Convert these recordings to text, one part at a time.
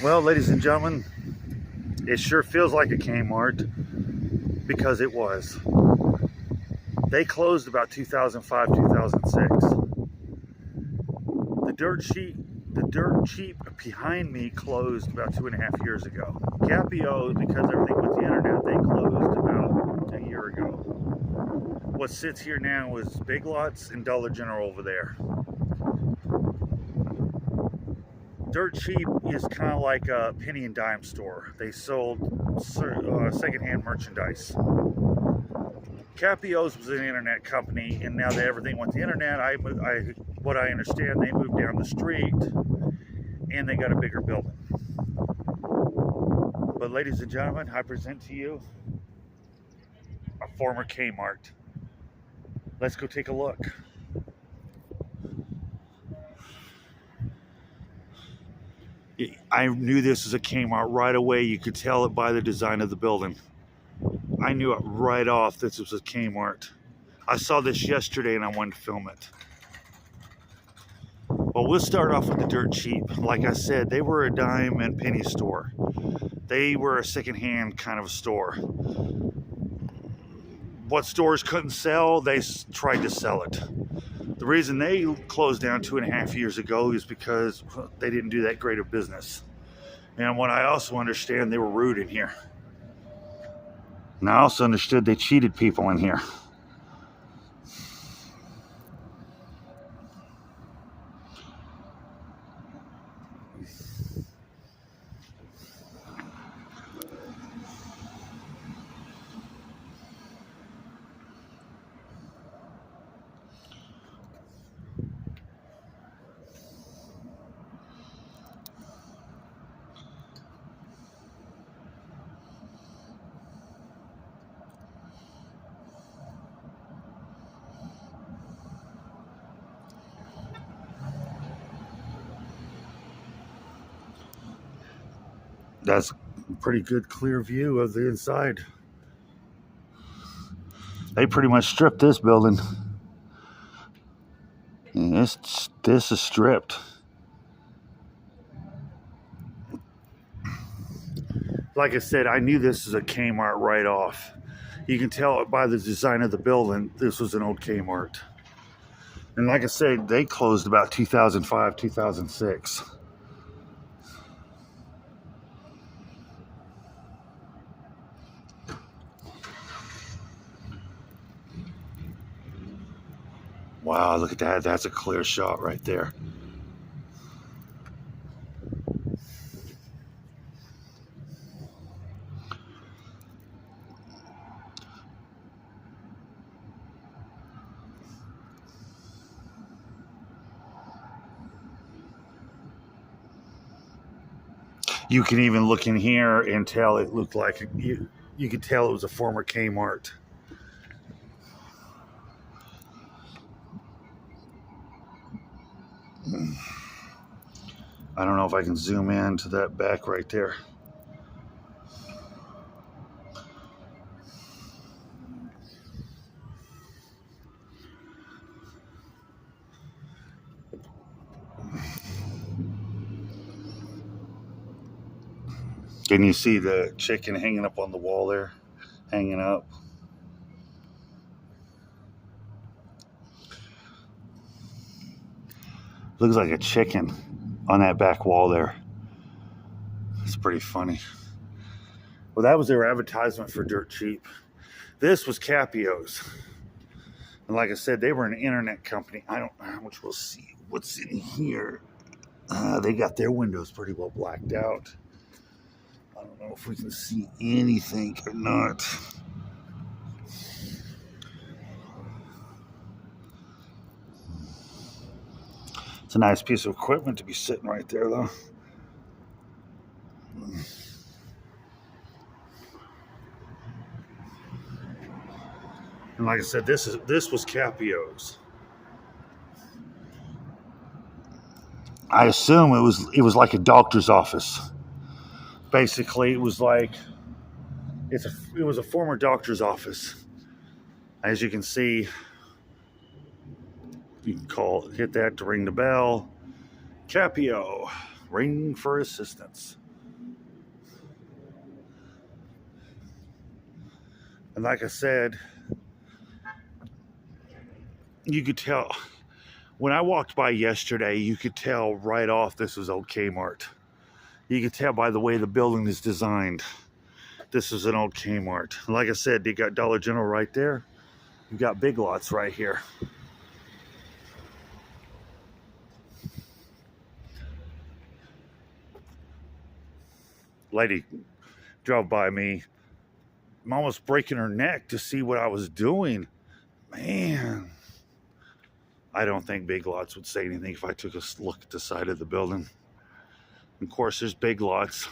Well, ladies and gentlemen, it sure feels like a Kmart because it was. They closed about 2005, 2006. The dirt cheap behind me closed about 2.5 years ago. Capio, because everything went to the internet, they closed about a year ago. What sits here now is Big Lots and Dollar General over there. Dirt Cheap is kind of like a penny and dime store. They sold secondhand merchandise. Capio's was an internet company, and now that everything went to the internet, what I understand, they moved down the street and they got a bigger building. But ladies and gentlemen, I present to you a former Kmart. Let's go take a look. I knew this was a Kmart right away. You could tell it by the design of the building. I knew it right off this was a Kmart. I saw this yesterday and I wanted to film it. Well, we'll start off with the Dirt Cheap. Like I said, they were a dime and penny store. They were a secondhand kind of a store. What stores couldn't sell, they tried to sell it. The reason they closed down 2.5 years ago is because they didn't do that great of business. And what I also understand, they were rude in here. And I also understood they cheated people in here. That's a pretty good clear view of the inside. They pretty much stripped this building. And this is stripped. Like I said, I knew this was a Kmart right off. You can tell it by the design of the building, this was an old Kmart. And like I said, they closed about 2005, 2006. Wow, look at that. That's a clear shot right there. You can even look in here and tell it looked like you could tell it was a former Kmart. I don't know if I can zoom in to that back right there. Can you see the chicken hanging up on the wall there? Hanging up. Looks like a chicken on that back wall there. It's pretty funny. Well, that was their advertisement for Dirt Cheap. This was Capio's. And like I said, they were an internet company. I don't know how much we'll see. What's in here? They got their windows pretty well blacked out. I don't know if we can see anything or not. It's a nice piece of equipment to be sitting right there, though. And like I said, this was Capio's. I assume it was like a doctor's office. Basically, it was like it was a former doctor's office. As you can see, you can hit that to ring the bell. Capio, ring for assistance. And like I said, you could tell when I walked by yesterday, you could tell right off this was old Kmart. You could tell by the way the building is designed. This is an old Kmart. And like I said, you got Dollar General right there. You got Big Lots right here. Lady drove by me. I'm almost breaking her neck to see what I was doing. Man, I don't think Big Lots would say anything if I took a look at the side of the building. Of course, there's Big Lots.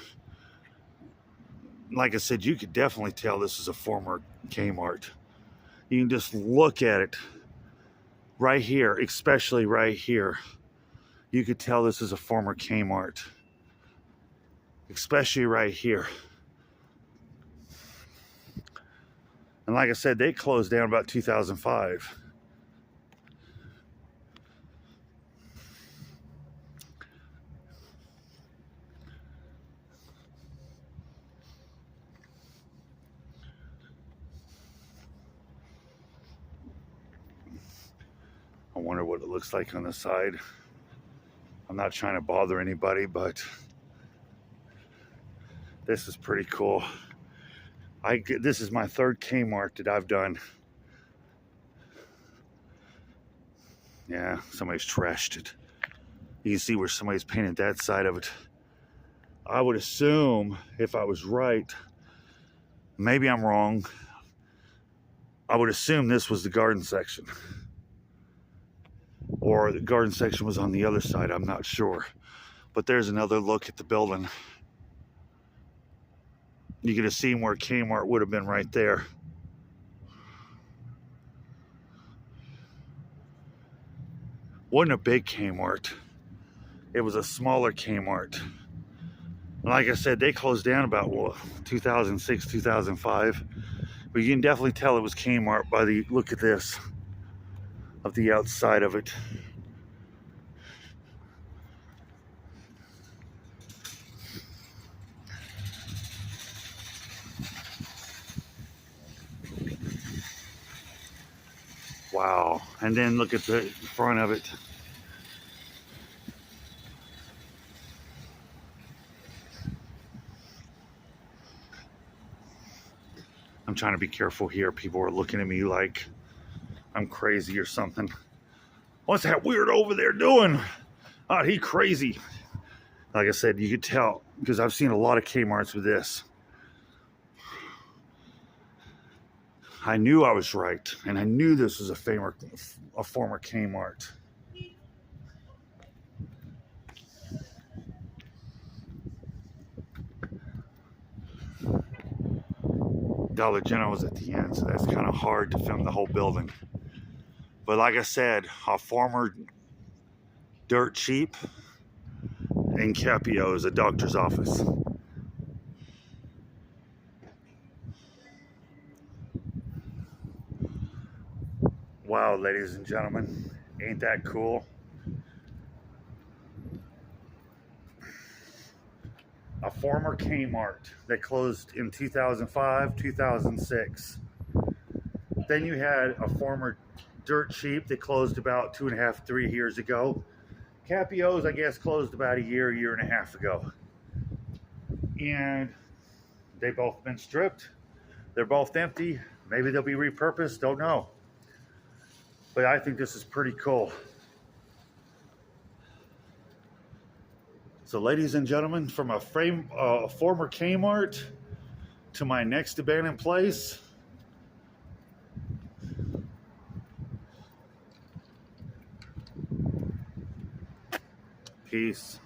Like I said, you could definitely tell this is a former Kmart. You can just look at it right here, especially right here. You could tell this is a former Kmart, especially right here. And like I said, they closed down about 2005. I wonder what it looks like on the side. I'm not trying to bother anybody, but this is pretty cool. This is my third Kmart that I've done. Yeah, somebody's trashed it. You can see where somebody's painted that side of it. I would assume, if I was right, maybe I'm wrong, I would assume this was the garden section. Or the garden section was on the other side, I'm not sure. But there's another look at the building. You could have seen where Kmart would have been right there. Wasn't a big Kmart. It was a smaller Kmart. Like I said, they closed down about 2006, 2005. But you can definitely tell it was Kmart by the look at this, of the outside of it. Wow. And then look at the front of it. I'm trying to be careful here. People are looking at me like I'm crazy or something. What's that weird over there doing? Oh, he crazy. Like I said, you could tell because I've seen a lot of Kmarts with this. I knew I was right, and I knew this was a former Kmart. Dollar General was at the end, so that's kind of hard to film the whole building. But like I said, a former dirt cheap in Capio is a doctor's office. Wow, ladies and gentlemen, ain't that cool? A former Kmart that closed in 2005, 2006. Then you had a former dirt cheap that closed about 2.5, 3 years ago. Capio's, I guess, closed about a year and a half ago. And they've both been stripped. They're both empty. Maybe they'll be repurposed, don't know. But I think this is pretty cool. So ladies and gentlemen, from a former Kmart to my next abandoned place, peace.